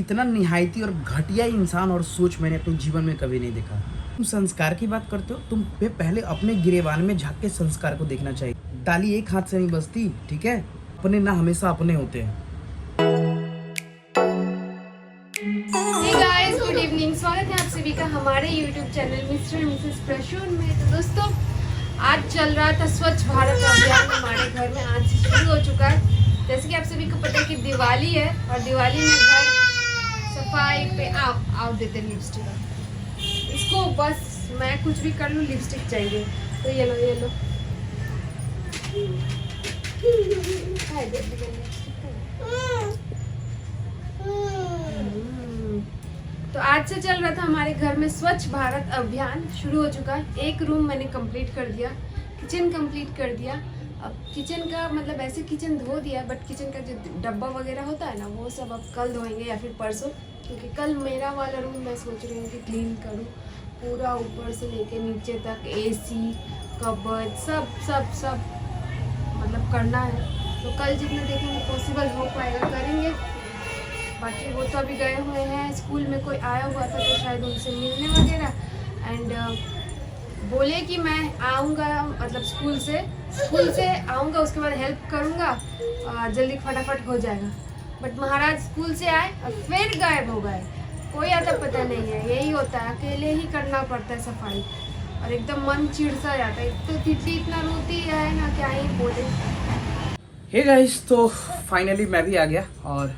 इतना निहायती और घटिया इंसान और सोच मैंने अपने जीवन में कभी नहीं देखा। तुम संस्कार की बात करते हो, तुम पे पहले अपने गिरेबान में झांक के संस्कार को देखना चाहिए। ताली एक हाथ से नहीं बजती, ठीक है? अपने ना हमेशा अपने होते हैं। Hey guys, good evening. स्वागत है आप सभी का हमारे YouTube channel mister and missus Prasoon में। तो दोस्तों, आज चल रहा था स्वच्छ भारत अभियान हमारे घर में। आज से शुरू हो चुका है। जैसे कि आप सभी को पता है कि दिवाली है और दिवाली में घर सफाई पे आओ देते हैं लिपस्टिक। इसको बस मैं कुछ भी कर लूँ, लिपस्टिक चाहिए। तो ये लो तो आज से चल रहा था हमारे घर में स्वच्छ भारत अभियान शुरू हो चुका है। एक रूम मैंने कंप्लीट कर दिया, किचन कंप्लीट कर दिया। अब किचन का मतलब ऐसे किचन धो दिया, बट किचन का जो डब्बा वगैरह होता है ना, वो सब अब कल धोएंगे या फिर परसों, क्योंकि कल मेरा वाला रूम मैं सोच रही हूँ कि क्लीन करूँ पूरा, ऊपर से लेके नीचे तक, एसी, कबर्ड, सब मतलब करना है। तो कल जितना देखेंगे पॉसिबल हो पाएगा करेंगे। बाकी वो तो अभी गए हुए हैं स्कूल में, कोई आया हुआ था तो शायद उनसे मिलने वगैरह। एंड बोले कि मैं आऊँगा, मतलब स्कूल से आऊँगा, उसके बाद हेल्प करूँगा, जल्दी फटाफट हो जाएगा। बट महाराज स्कूल से आए और फिर गायब हो गए, कोई आता पता नहीं है। यही होता है, अकेले ही करना पड़ता है सफाई, और एकदम मन चिढ़ सा जाता है। तो तितली इतना रोती है ना, क्या ही बोले। हे गाइस, तो फाइनली मैं भी आ गया। और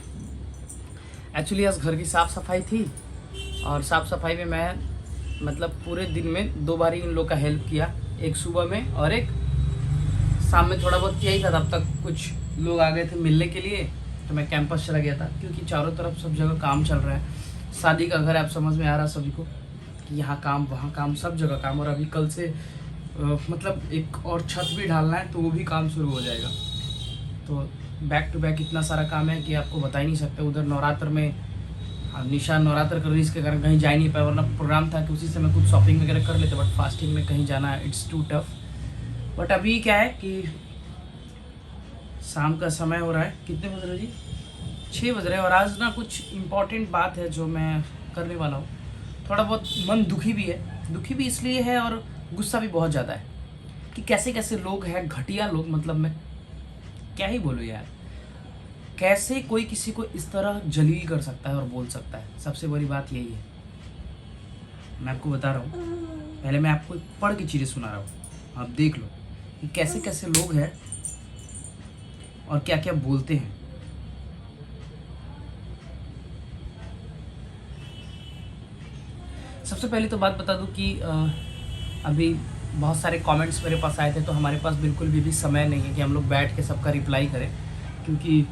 एक्चुअली आज घर की साफ़ सफाई थी, और साफ़ सफाई में मैं मतलब पूरे दिन में 2 बार ही इन लोग का हेल्प किया। एक सुबह में और एक शाम में थोड़ा बहुत किया ही था। तब तक कुछ लोग आ गए थे मिलने के लिए, तो मैं कैंपस चला गया था, क्योंकि चारों तरफ सब जगह काम चल रहा है। शादी का घर है, आप समझ में आ रहा सभी को कि यहाँ काम वहाँ काम, सब जगह काम। और अभी कल से मतलब एक और छत भी ढालना है, तो वो भी काम शुरू हो जाएगा। तो बैक टू बैक इतना सारा काम है कि आपको बता ही नहीं सकते। उधर नवरात्र में निशा नवरात्र कर रही, इसके कारण कहीं जा ही नहीं पाया, वरना प्रोग्राम था कि उसी से मैं कुछ शॉपिंग वगैरह कर लेते, बट फास्टिंग में कहीं जाना इट्स टू टफ। बट अभी क्या है कि शाम का समय हो रहा है। कितने बज रहे जी? 6 बज रहे हैं। और आज ना कुछ इम्पॉर्टेंट बात है जो मैं करने वाला हूँ। थोड़ा बहुत मन दुखी भी है। दुखी भी इसलिए है और गुस्सा भी बहुत ज़्यादा है कि कैसे कैसे लोग हैं, घटिया लोग। मतलब मैं क्या ही बोलूँ यार, कैसे कोई किसी को इस तरह जलील कर सकता है और बोल सकता है। सबसे बड़ी बात यही है, मैं आपको बता रहा हूँ। पहले मैं आपको पढ़ की चीज़ें सुना रहा हूँ, आप देख लो कि कैसे कैसे लोग हैं और क्या क्या बोलते हैं। सबसे पहले तो बात बता दूं कि अभी बहुत सारे कमेंट्स मेरे पास आए थे, तो हमारे पास बिल्कुल भी समय नहीं है कि हम लोग बैठ के सबका रिप्लाई करें, क्योंकि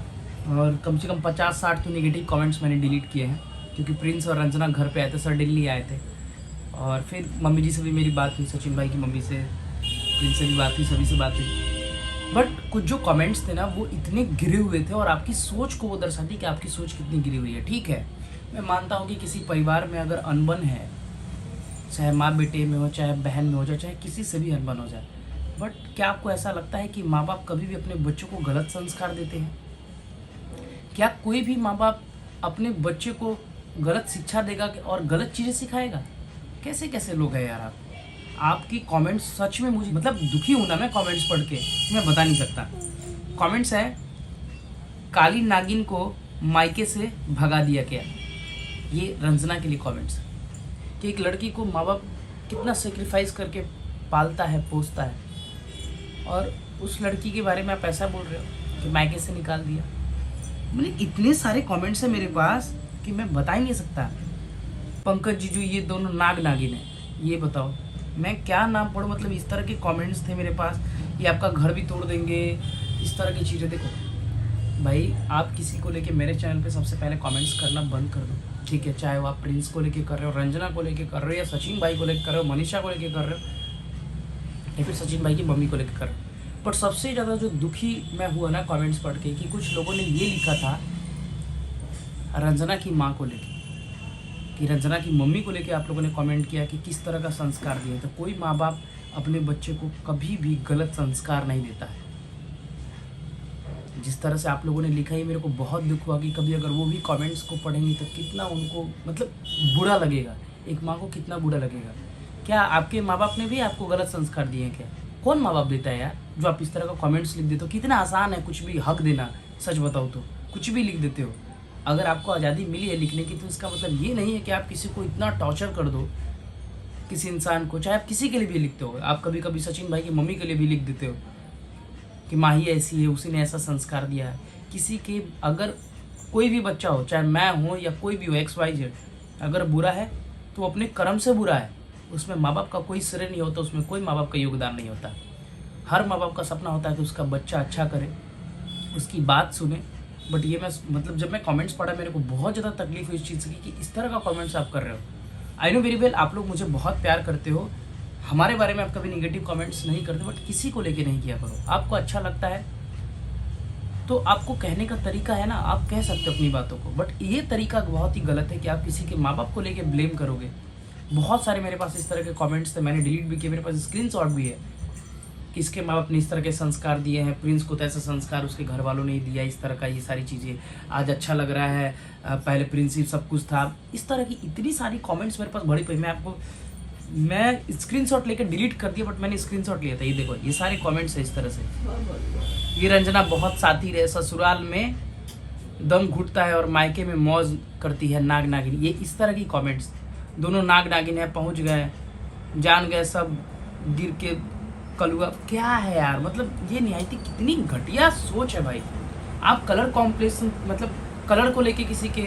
और कम से कम 50-60 तो नेगेटिव कमेंट्स मैंने डिलीट किए हैं, क्योंकि प्रिंस और रंजना घर पे आए थे, सडनली आए थे। और फिर मम्मी जी से भी मेरी बात हुई, सचिन भाई की मम्मी से, प्रिंस से भी बात हुई, सभी से बात हुई। बट कुछ जो कमेंट्स थे ना, वो इतने गिरे हुए थे और आपकी सोच को वो दर्शाती कि आपकी सोच कितनी गिरी हुई है। ठीक है, मैं मानता हूँ कि किसी परिवार में अगर अनबन है, चाहे माँ बेटे में हो, चाहे बहन में हो जाए, चाहे किसी से भी अनबन हो जाए, बट क्या आपको ऐसा लगता है कि माँ बाप कभी भी अपने बच्चों को गलत संस्कार देते हैं? क्या कोई भी माँ बाप अपने बच्चे को गलत शिक्षा देगा और गलत चीज़ें सिखाएगा? कैसे कैसे लोग हैं यार आप। आपकी कमेंट्स सच में मुझे मतलब दुखी हूँ ना मैं कमेंट्स पढ़ के, मैं बता नहीं सकता। कमेंट्स है, काली नागिन को मायके से भगा दिया गया। ये रंजना के लिए कमेंट्स, कि एक लड़की को माँ बाप कितना सेक्रीफाइस करके पालता है, पोसता है, और उस लड़की के बारे में आप ऐसा बोल रहे हो कि मायके से निकाल दिया। मतलब इतने सारे कमेंट्स हैं मेरे पास कि मैं बता ही नहीं सकता। पंकज जीजू ये दोनों नाग नागिन है, ये बताओ मैं क्या नाम पढ़ूँ? मतलब इस तरह के कमेंट्स थे मेरे पास कि आपका घर भी तोड़ देंगे, इस तरह की चीज़ें। देखो भाई, आप किसी को लेके मेरे चैनल पे सबसे पहले कमेंट्स करना बंद कर दो, ठीक है? चाहे वो आप प्रिंस को लेके कर रहे हो, रंजना को लेके कर रहे हो, या सचिन भाई को लेके कर रहे हो, मनीषा को लेके कर रहे हो, या फिर सचिन भाई की मम्मी को लेके कर रहे हो। पर सबसे ज़्यादा जो दुखी मैं हुआ ना कमेंट्स पढ़ के, कि कुछ लोगों ने ये लिखा था रंजना की माँ को लेके, कि रंजना की मम्मी को लेके आप लोगों ने कमेंट किया कि किस तरह का संस्कार दिए। तो कोई माँ बाप अपने बच्चे को कभी भी गलत संस्कार नहीं देता है। जिस तरह से आप लोगों ने लिखा है मेरे को बहुत दुख हुआ कि कभी अगर वो भी कमेंट्स को पढ़ेंगी तो कितना उनको मतलब बुरा लगेगा, एक माँ को कितना बुरा लगेगा। क्या आपके माँ बाप ने भी आपको गलत संस्कार दिए हैं क्या? कौन माँ बाप देता है यार जो आप इस तरह का कमेंट्स लिख देते हो? कितना आसान है कुछ भी हक देना, सच बताओ तो कुछ भी लिख देते हो। अगर आपको आज़ादी मिली है लिखने की तो इसका मतलब ये नहीं है कि आप किसी को इतना टॉर्चर कर दो, किसी इंसान को, चाहे आप किसी के लिए भी लिखते हो। आप कभी कभी सचिन भाई की मम्मी के लिए भी लिख देते हो कि माँ ही ऐसी है, उसी ने ऐसा संस्कार दिया है। किसी के अगर कोई भी बच्चा हो, चाहे मैं हूँ या कोई भी हो, XYZ, अगर बुरा है तो अपने कर्म से बुरा है, उसमें माँ बाप का कोई श्रेय नहीं होता, उसमें कोई माँ बाप का योगदान नहीं होता। हर माँ बाप का सपना होता है कि उसका बच्चा अच्छा करे, उसकी बात सुने। बट ये मैं मतलब जब मैं कमेंट्स पढ़ा मेरे को बहुत ज़्यादा तकलीफ हुई इस चीज़ की कि इस तरह का कमेंट्स आप कर रहे हो। आई नो वेरी वेल आप लोग मुझे बहुत प्यार करते हो, हमारे बारे में आप कभी नेगेटिव कमेंट्स नहीं करते, बट किसी को लेके नहीं किया करो। आपको अच्छा लगता है तो आपको कहने का तरीका है ना, आप कह सकते हो अपनी बातों को, बट ये तरीका बहुत ही गलत है कि आप किसी के माँ बाप को लेके ब्लेम करोगे। बहुत सारे मेरे पास इस तरह के कमेंट्स थे, मैंने डिलीट भी किए, मेरे पास स्क्रीनशॉट भी है कि इसके माँ बाप ने इस तरह के संस्कार दिए हैं, प्रिंस को तो ऐसा संस्कार उसके घर वालों ने दिया, इस तरह का ये सारी चीज़ें आज अच्छा लग रहा है, पहले प्रिंसिप सब कुछ था। इस तरह की इतनी सारी कमेंट्स मेरे पास भरी पड़ी। मैं स्क्रीनशॉट लेकर डिलीट कर दिया, बट मैंने स्क्रीनशॉट लिया था। ये देखो ये सारे कमेंट्स है इस तरह से। ये रंजना बहुत साथी रहे, ससुराल में दम घुटता है और मायके में मौज करती है नाग नागिन। ये इस तरह की कमेंट्स, दोनों नाग नागिन है, पहुंच गए, जान गए सब, गिर के कलुआ। क्या है यार, मतलब ये निहायती कितनी घटिया सोच है भाई। आप कलर कॉम्प्लेक्शन मतलब कलर को लेके किसी के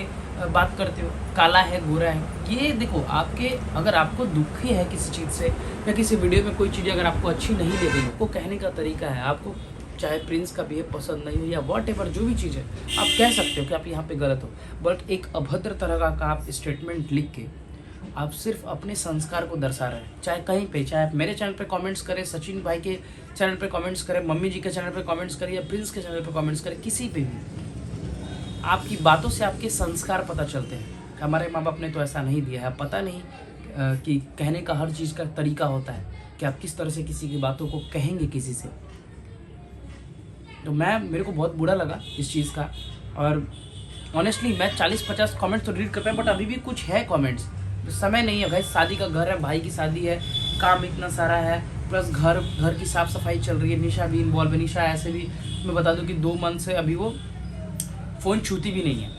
बात करते हो, काला है गोरा है। ये देखो आपके अगर आपको दुखी है किसी चीज़ से या किसी वीडियो में कोई चीज़ अगर आपको अच्छी नहीं लगी, वो कहने का तरीका है। आपको चाहे प्रिंस का बिहेव पसंद नहीं हो या वॉट एवर जो भी चीज़ है, आप कह सकते हो कि आप यहाँ पे गलत हो। बट एक अभद्र तरह का आप स्टेटमेंट लिख के आप सिर्फ अपने संस्कार को दर्शा रहे हैं। चाहे कहीं पे, चाहे आप मेरे चैनल पे कमेंट्स करें, सचिन भाई के चैनल पे कमेंट्स करें, मम्मी जी के चैनल पे कमेंट्स करें या प्रिंस के चैनल पे कमेंट्स करें, किसी पे भी आपकी बातों से आपके संस्कार पता चलते हैं। हमारे माँ बाप ने तो ऐसा नहीं दिया है। पता नहीं कि कहने का हर चीज़ का तरीका होता है कि आप किस तरह से किसी की बातों को कहेंगे किसी से। तो मेरे को बहुत बुरा लगा इस चीज़ का। और ऑनेस्टली मैं 40-50 कमेंट्स तो रीड कर पाया, बट अभी भी कुछ है कमेंट्स। तो समय नहीं है भाई, शादी का घर है, भाई की शादी है, काम इतना सारा है, प्लस घर की साफ़ सफाई चल रही है। निशा भी इन्वॉल्व है। निशा ऐसे भी मैं बता दूं कि 2 मंथ से अभी वो फ़ोन छूती भी नहीं है,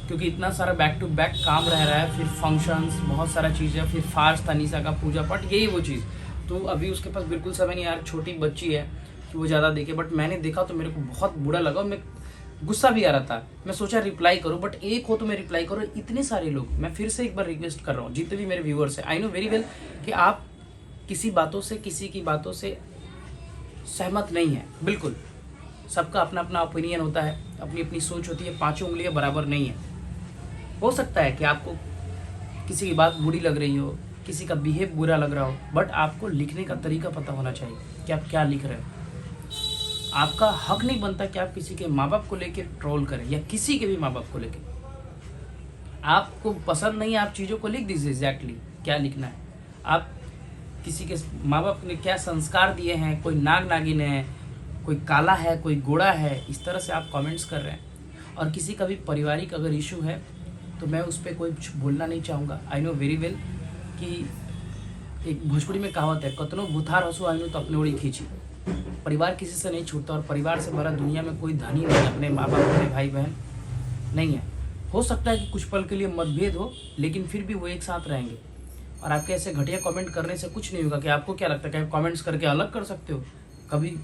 क्योंकि इतना सारा बैक टू बैक काम रह रहा है। फिर फंक्शंस, बहुत सारा चीज़ है, फिर फास्ट था निशा का, पूजा पाठ, यही वो चीज़। तो अभी उसके पास बिल्कुल समय नहीं यार, छोटी बच्ची है कि वो ज़्यादा देखे। बट मैंने देखा तो मेरे को बहुत बुरा लगा, मैं गुस्सा भी आ रहा था। मैं सोचा रिप्लाई करूं, बट एक हो तो मैं रिप्लाई करूं। इतने सारे लोग, मैं फिर से एक बार रिक्वेस्ट कर रहा हूं, जितने भी मेरे व्यूअर्स हैं, आई नो वेरी वेल कि आप किसी बातों से, किसी की बातों से सहमत नहीं है। बिल्कुल सबका अपना अपना ओपिनियन होता है, अपनी अपनी सोच होती है, 5 उंगलियां बराबर नहीं है। हो सकता है कि आपको किसी की बात बुरी लग रही हो, किसी का बिहेव बुरा लग रहा हो, बट आपको लिखने का तरीका पता होना चाहिए कि आप क्या लिख रहे हो। आपका हक नहीं बनता कि आप किसी के माँ बाप को लेके ट्रोल करें या किसी के भी माँ बाप को लेके। आपको पसंद नहीं है, आप चीज़ों को लिख दीजिए एग्जैक्टली क्या लिखना है। आप किसी के माँ बाप ने क्या संस्कार दिए हैं, कोई नाग नागिन है, कोई काला है, कोई गोरा है, इस तरह से आप कमेंट्स कर रहे हैं। और किसी का भी पारिवारिक अगर इशू है तो मैं उस पर कोई कुछ बोलना नहीं चाहूँगा। आई नो वेरी वेल कि एक भोजपुरी में कहावत है, कतनो बुथार हंसो आइनो तो अपने ओड़ी खींची। परिवार किसी से नहीं छूटता, और परिवार से बड़ा दुनिया में कोई धनी नहीं, अपने माँ बाप, अपने भाई बहन नहीं है। हो सकता है कि कुछ पल के लिए मतभेद हो, लेकिन फिर भी वो एक साथ रहेंगे। और आपके ऐसे घटिया कमेंट करने से कुछ नहीं होगा। कि आपको क्या लगता है कि आप कमेंट्स करके अलग कर सकते हो? कभी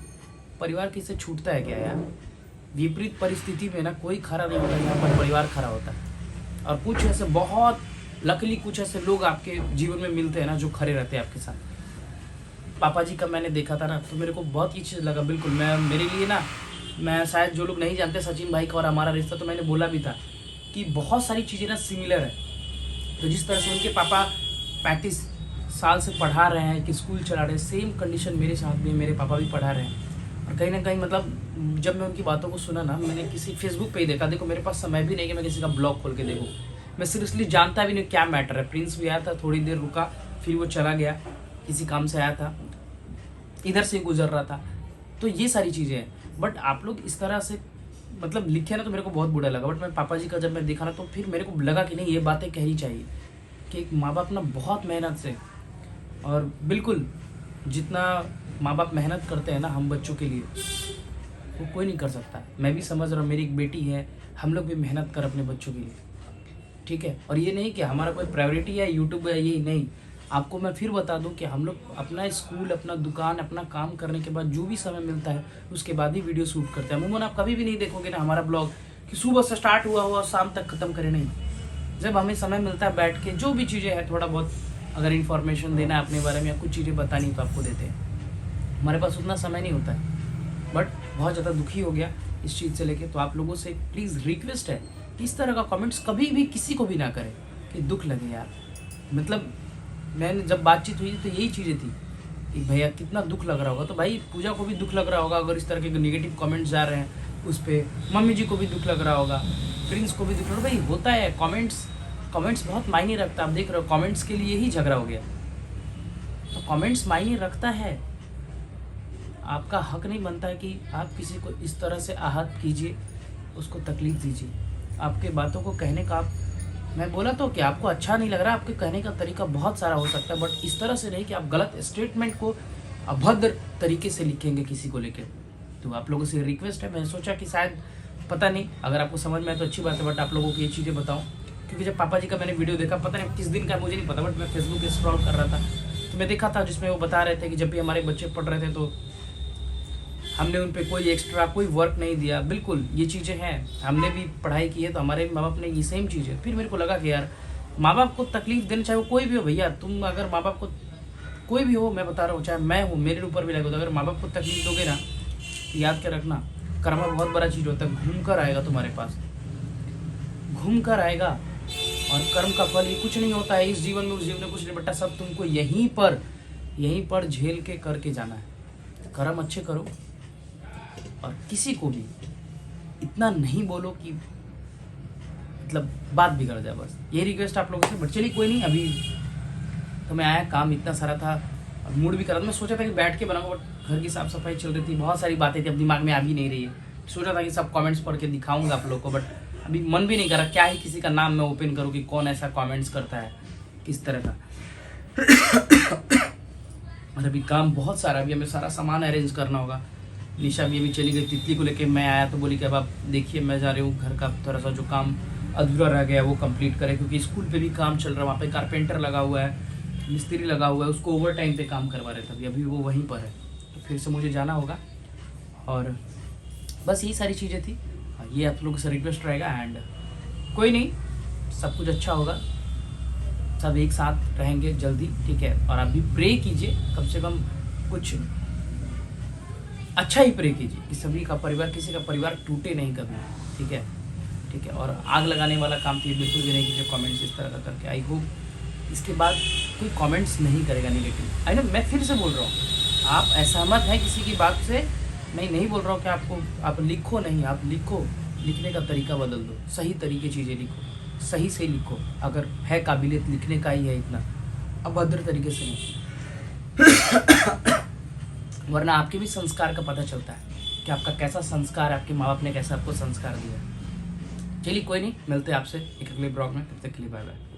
परिवार किसी से छूटता है क्या यार? विपरीत परिस्थिति में ना कोई खड़ा नहीं होता, यहाँ पर परिवार खड़ा होता है। और कुछ ऐसे बहुत लकली कुछ ऐसे लोग आपके जीवन में मिलते हैं ना, जो खड़े रहते हैं आपके साथ। पापा जी का मैंने देखा था ना, तो मेरे को बहुत ही चीज़ लगा। बिल्कुल मेरे लिए ना, मैं शायद जो लोग नहीं जानते सचिन भाई का और हमारा रिश्ता, तो मैंने बोला भी था कि बहुत सारी चीज़ें ना सिमिलर है। तो जिस तरह से उनके पापा 35 साल से पढ़ा रहे हैं, कि स्कूल चला रहे हैं, सेम कंडीशन मेरे साथ भी, मेरे पापा भी पढ़ा रहे हैं। और कहीं ना कहीं मतलब जब मैं उनकी बातों को सुना ना, मैंने किसी फेसबुक पे ही देखा। देखो मेरे पास समय भी नहीं कि मैं किसी का ब्लॉग खोल के देखूँ। मैं सीरियसली जानता भी नहीं क्या मैटर है। प्रिंस भी आया था, थोड़ी देर रुका, फिर वो चला गया, किसी काम से आया था, इधर से गुजर रहा था। तो ये सारी चीज़ें हैं। बट आप लोग इस तरह से मतलब लिखे ना तो मेरे को बहुत बुरा लगा, बट मैं पापा जी का जब मैं देखा ना तो फिर मेरे को लगा कि नहीं, ये बातें कहनी चाहिए कि एक माँ बाप ना बहुत मेहनत से, और बिल्कुल जितना माँ बाप मेहनत करते हैं ना हम बच्चों के लिए, वो कोई नहीं कर सकता। मैं भी समझ रहा हूँ, मेरी एक बेटी है, हम लोग भी मेहनत कर अपने बच्चों के लिए, ठीक है। और ये नहीं कि हमारा कोई प्रायोरिटी है यूट्यूब है, यही नहीं। आपको मैं फिर बता दूं कि हम लोग अपना स्कूल, अपना दुकान, अपना काम करने के बाद जो भी समय मिलता है उसके बाद ही वीडियो शूट करते हैं। अमूमन आप कभी भी नहीं देखोगे ना हमारा ब्लॉग कि सुबह से स्टार्ट हुआ और शाम तक ख़त्म करें, नहीं। जब हमें समय मिलता है बैठ के जो भी चीज़ें हैं, थोड़ा बहुत अगर इन्फॉर्मेशन देना है अपने बारे में या कुछ चीज़ें बतानी तो आपको देते हैं। हमारे पास उतना समय नहीं होता है, बट बहुत ज़्यादा दुखी हो गया इस चीज़ से लेके। तो आप लोगों से प्लीज़ रिक्वेस्ट है कि इस तरह का कमेंट्स कभी भी किसी को भी ना करें कि दुख लगे यार। मतलब मैंने जब बातचीत हुई तो यही चीज़ें थी कि भैया कितना दुख लग रहा होगा, तो भाई पूजा को भी दुख लग रहा होगा अगर इस तरह के नेगेटिव कमेंट्स जा रहे हैं उस पर, मम्मी जी को भी दुख लग रहा होगा, प्रिंस को भी दुख लग रहा होगा। भाई होता है, कमेंट्स बहुत मायने रखता है। आप देख रहे हो कमेंट्स के लिए ही झगड़ा हो गया, तो कमेंट्स मायने रखता है। आपका हक नहीं बनता है कि आप किसी को इस तरह से आहत कीजिए, उसको तकलीफ दीजिए। आपके बातों को कहने का मैं बोला तो कि आपको अच्छा नहीं लग रहा, आपके कहने का तरीका बहुत सारा हो सकता है, बट इस तरह से नहीं कि आप गलत स्टेटमेंट को अभद्र तरीके से लिखेंगे किसी को लेकर। तो आप लोगों से रिक्वेस्ट है, मैं सोचा कि शायद पता नहीं अगर आपको समझ में आए तो अच्छी बात है, बट आप लोगों को ये चीज़ें बताऊँ। क्योंकि जब पापा जी का मैंने वीडियो देखा, पता नहीं किस दिन का मुझे नहीं पता, बट मैं फेसबुक पे स्क्रॉल कर रहा था तो मैं देखा था जिसमें वो बता रहे थे कि जब भी हमारे बच्चे पढ़ रहे थे तो हमने उन पे कोई एक्स्ट्रा कोई वर्क नहीं दिया। बिल्कुल ये चीज़ें हैं, हमने भी पढ़ाई की है तो हमारे माँ बाप ने ये सेम चीज़ है। फिर मेरे को लगा कि यार माँ बाप को तकलीफ देना, चाहे वो कोई भी हो भैया, तुम अगर माँ बाप को कोई भी हो, मैं बता रहा हूँ चाहे मैं हूँ, मेरे ऊपर भी लगे तो अगर माँ बाप को तकलीफ दोगे ना तो याद क्या रखना, कर्मा बहुत बड़ा चीज़ होता है, घूम कर आएगा तुम्हारे पास, घूम कर आएगा। और कर्म का फल ये कुछ नहीं होता है इस जीवन में उस जीवन में कुछ नहीं, बेटा सब तुमको यहीं पर झेल के करके जाना है। कर्म अच्छे करो और किसी को भी इतना नहीं बोलो कि मतलब बात बिगड़ जाए, बस ये रिक्वेस्ट आप लोगों से। बट चलिए कोई नहीं, अभी तो मैं आया, काम इतना सारा था, अब मूड भी कर रहा था। मैं सोचा था कि बैठ के बनाऊंगा, बट घर की साफ सफाई चल रही थी, बहुत सारी बातें थी, अब दिमाग में आ भी नहीं रही है। सोचा था कि सब कमेंट्स पढ़ के दिखाऊंगा आप लोग को, बट अभी मन भी नहीं कर रहा, क्या ही किसी का नाम मैं ओपन करूँ कि कौन ऐसा कमेंट्स करता है किस तरह का। और अभी काम बहुत सारा, अभी हमें सारा सामान अरेंज करना होगा। निशा भी अभी चली गई तितली को लेके, मैं आया तो बोली कि अब आप देखिए मैं जा रही हूँ, घर का थोड़ा सा जो काम अधूरा रह गया वो कंप्लीट करें, क्योंकि स्कूल पे भी काम चल रहा है, वहाँ पे कारपेंटर लगा हुआ है, मिस्त्री लगा हुआ है, उसको ओवर टाइम पे काम करवा रहे थे, अभी वो वहीं पर है, तो फिर से मुझे जाना होगा। और बस यही सारी चीज़ें थी, ये आप लोगों से रिक्वेस्ट रहेगा। एंड कोई नहीं, सब कुछ अच्छा होगा, सब एक साथ रहेंगे जल्दी, ठीक है। और आप भी प्रे कीजिए, कम से कम कुछ अच्छा ही प्रे कीजिए कि सभी का परिवार, किसी का परिवार टूटे नहीं कभी, ठीक है, ठीक है। और आग लगाने वाला काम तो ये बिल्कुल भी नहीं कीजिए कमेंट्स इस तरह का करके। आई होप इसके बाद कोई कमेंट्स नहीं करेगा नेगेटिव। आई नो, मैं फिर से बोल रहा हूँ, आप असहमत हैं किसी की बात से, मैं नहीं बोल रहा हूँ कि आपको आप लिखो नहीं, आप लिखो, लिखने का तरीका बदल दो, सही तरीके चीज़ें लिखो, सही से लिखो, अगर है काबिलियत लिखने का ही है इतना, अभद्र तरीके से नहीं। वरना आपके भी संस्कार का पता चलता है कि आपका कैसा संस्कार, आपके माँ बाप ने कैसा आपको संस्कार दिया। चलिए कोई नहीं, मिलते हैं आपसे एक अगले ब्लॉग में, तब तक के लिए बाय बाय।